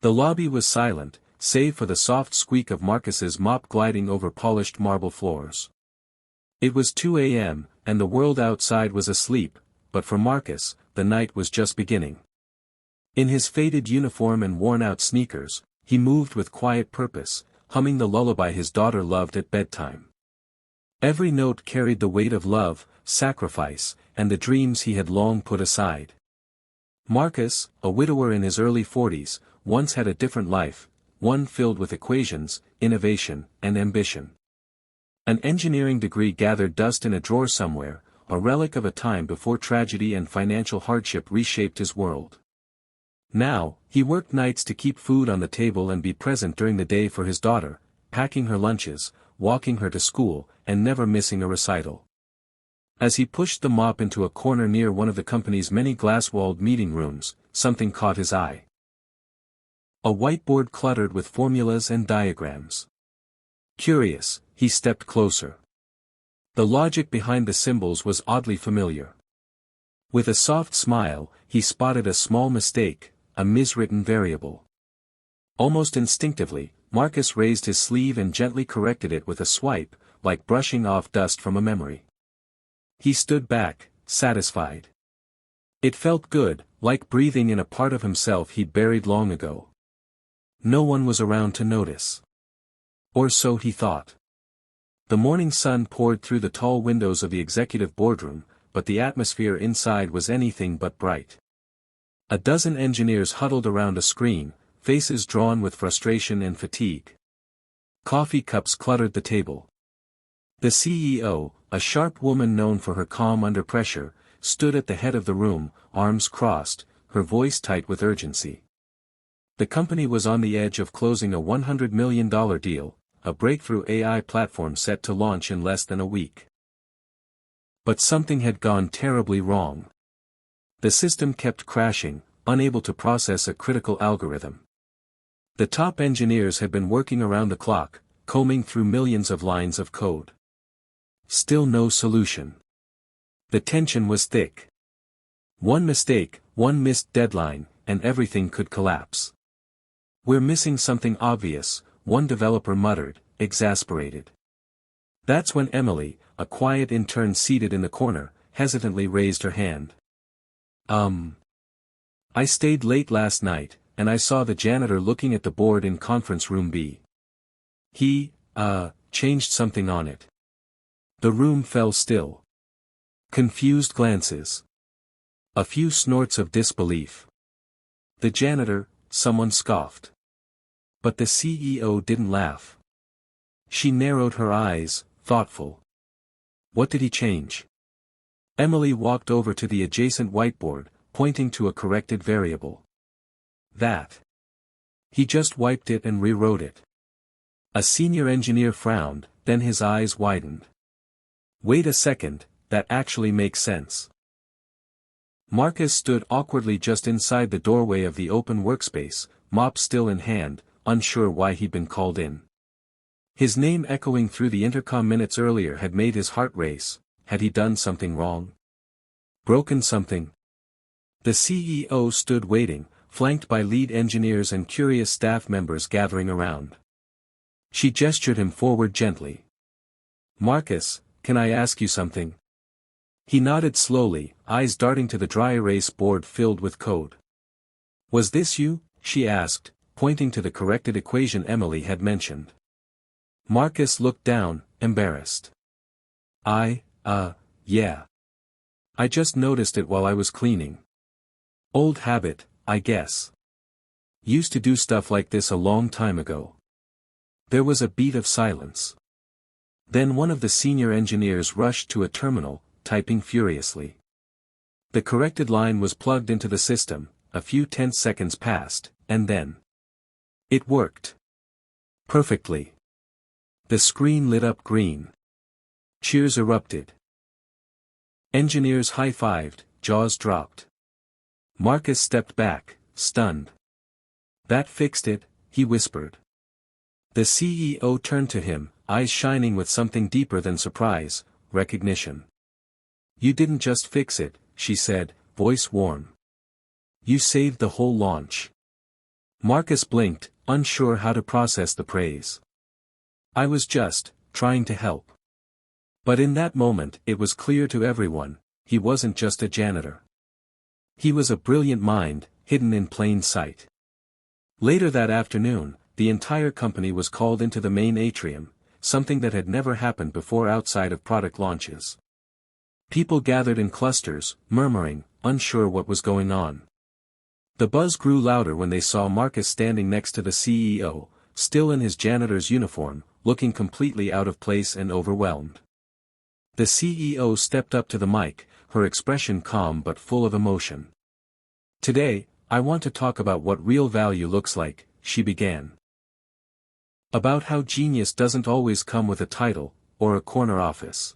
The lobby was silent, save for the soft squeak of Marcus's mop gliding over polished marble floors. It was 2 a.m., and the world outside was asleep, but for Marcus, the night was just beginning. In his faded uniform and worn-out sneakers, he moved with quiet purpose, humming the lullaby his daughter loved at bedtime. Every note carried the weight of love, sacrifice, and the dreams he had long put aside. Marcus, a widower in his early 40s, once had a different life, one filled with equations, innovation, and ambition. An engineering degree gathered dust in a drawer somewhere, a relic of a time before tragedy and financial hardship reshaped his world. Now, he worked nights to keep food on the table and be present during the day for his daughter, packing her lunches, walking her to school, and never missing a recital. As he pushed the mop into a corner near one of the company's many glass-walled meeting rooms, something caught his eye. A whiteboard cluttered with formulas and diagrams. Curious, he stepped closer. The logic behind the symbols was oddly familiar. With a soft smile, he spotted a small mistake, a miswritten variable. Almost instinctively, Marcus raised his sleeve and gently corrected it with a swipe, like brushing off dust from a memory. He stood back, satisfied. It felt good, like breathing in a part of himself he'd buried long ago. No one was around to notice. Or so he thought. The morning sun poured through the tall windows of the executive boardroom, but the atmosphere inside was anything but bright. A dozen engineers huddled around a screen, faces drawn with frustration and fatigue. Coffee cups cluttered the table. The CEO, a sharp woman known for her calm under pressure, stood at the head of the room, arms crossed, her voice tight with urgency. The company was on the edge of closing a $100 million deal, a breakthrough AI platform set to launch in less than a week. But something had gone terribly wrong. The system kept crashing, unable to process a critical algorithm. The top engineers had been working around the clock, combing through millions of lines of code. Still no solution. The tension was thick. One mistake, one missed deadline, and everything could collapse. "We're missing something obvious," one developer muttered, exasperated. That's when Emily, a quiet intern seated in the corner, hesitantly raised her hand. I stayed late last night, and I saw the janitor looking at the board in conference room B. He, changed something on it." The room fell still. Confused glances. A few snorts of disbelief. "The janitor," someone scoffed. But the CEO didn't laugh. She narrowed her eyes, thoughtful. "What did he change?" Emily walked over to the adjacent whiteboard, pointing to a corrected variable. "That. He just wiped it and rewrote it." A senior engineer frowned, then his eyes widened. "Wait a second, that actually makes sense." Marcus stood awkwardly just inside the doorway of the open workspace, mop still in hand, unsure why he'd been called in. His name echoing through the intercom minutes earlier had made his heart race. Had he done something wrong? Broken something? The CEO stood waiting, flanked by lead engineers and curious staff members gathering around. She gestured him forward gently. "Marcus, can I ask you something?" He nodded slowly, eyes darting to the dry erase board filled with code. "Was this you?" she asked, pointing to the corrected equation Emily had mentioned. Marcus looked down, embarrassed. Yeah. I just noticed it while I was cleaning. Old habit, I guess. Used to do stuff like this a long time ago." There was a beat of silence. Then one of the senior engineers rushed to a terminal, typing furiously. The corrected line was plugged into the system, a few tense seconds passed, and then it worked. Perfectly. The screen lit up green. Cheers erupted. Engineers high-fived, jaws dropped. Marcus stepped back, stunned. "That fixed it," he whispered. The CEO turned to him, eyes shining with something deeper than surprise, recognition. "You didn't just fix it," she said, voice warm. "You saved the whole launch." Marcus blinked, unsure how to process the praise. "I was just trying to help." But in that moment it was clear to everyone, he wasn't just a janitor. He was a brilliant mind, hidden in plain sight. Later that afternoon, the entire company was called into the main atrium, something that had never happened before outside of product launches. People gathered in clusters, murmuring, unsure what was going on. The buzz grew louder when they saw Marcus standing next to the CEO, still in his janitor's uniform, looking completely out of place and overwhelmed. The CEO stepped up to the mic, her expression calm but full of emotion. "Today, I want to talk about what real value looks like," she began. "About how genius doesn't always come with a title, or a corner office."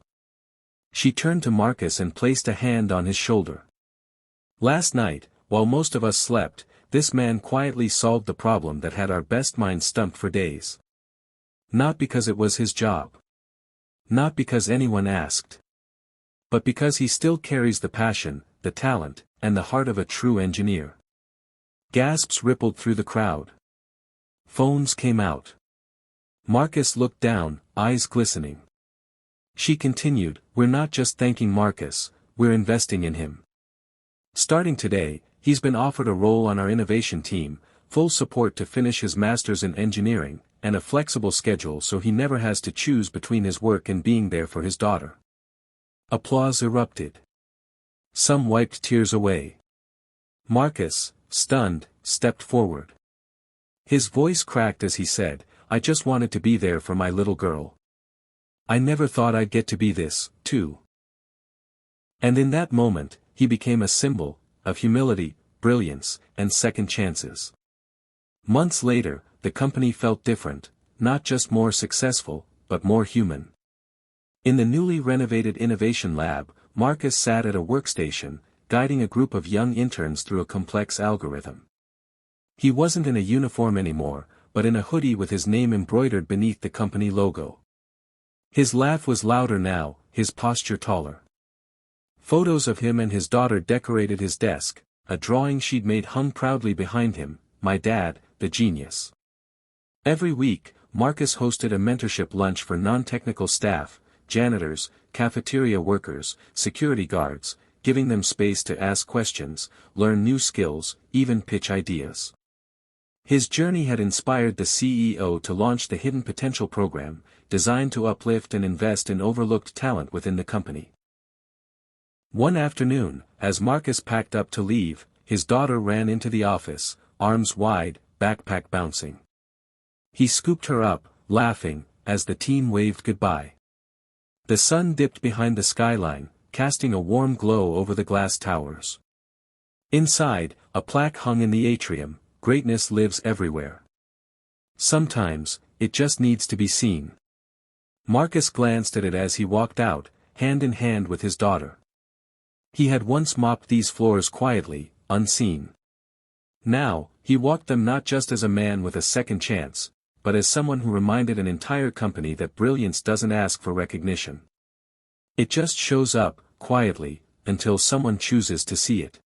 She turned to Marcus and placed a hand on his shoulder. "Last night, while most of us slept, this man quietly solved the problem that had our best minds stumped for days. Not because it was his job. Not because anyone asked. But because he still carries the passion, the talent, and the heart of a true engineer." Gasps rippled through the crowd. Phones came out. Marcus looked down, eyes glistening. She continued, "We're not just thanking Marcus, we're investing in him. Starting today, he's been offered a role on our innovation team, full support to finish his master's in engineering, and a flexible schedule so he never has to choose between his work and being there for his daughter." Applause erupted. Some wiped tears away. Marcus, stunned, stepped forward. His voice cracked as he said, "I just wanted to be there for my little girl. I never thought I'd get to be this, too." And in that moment, he became a symbol of humility, brilliance, and second chances. Months later, the company felt different, not just more successful, but more human. In the newly renovated innovation lab, Marcus sat at a workstation, guiding a group of young interns through a complex algorithm. He wasn't in a uniform anymore, but in a hoodie with his name embroidered beneath the company logo. His laugh was louder now, his posture taller. Photos of him and his daughter decorated his desk, a drawing she'd made hung proudly behind him, "My dad, the genius." Every week, Marcus hosted a mentorship lunch for non-technical staff, janitors, cafeteria workers, security guards, giving them space to ask questions, learn new skills, even pitch ideas. His journey had inspired the CEO to launch the Hidden Potential program, designed to uplift and invest in overlooked talent within the company. One afternoon, as Marcus packed up to leave, his daughter ran into the office, arms wide, backpack bouncing. He scooped her up, laughing, as the team waved goodbye. The sun dipped behind the skyline, casting a warm glow over the glass towers. Inside, a plaque hung in the atrium, "Greatness lives everywhere. Sometimes, it just needs to be seen." Marcus glanced at it as he walked out, hand in hand with his daughter. He had once mopped these floors quietly, unseen. Now, he walked them not just as a man with a second chance, but as someone who reminded an entire company that brilliance doesn't ask for recognition. It just shows up, quietly, until someone chooses to see it.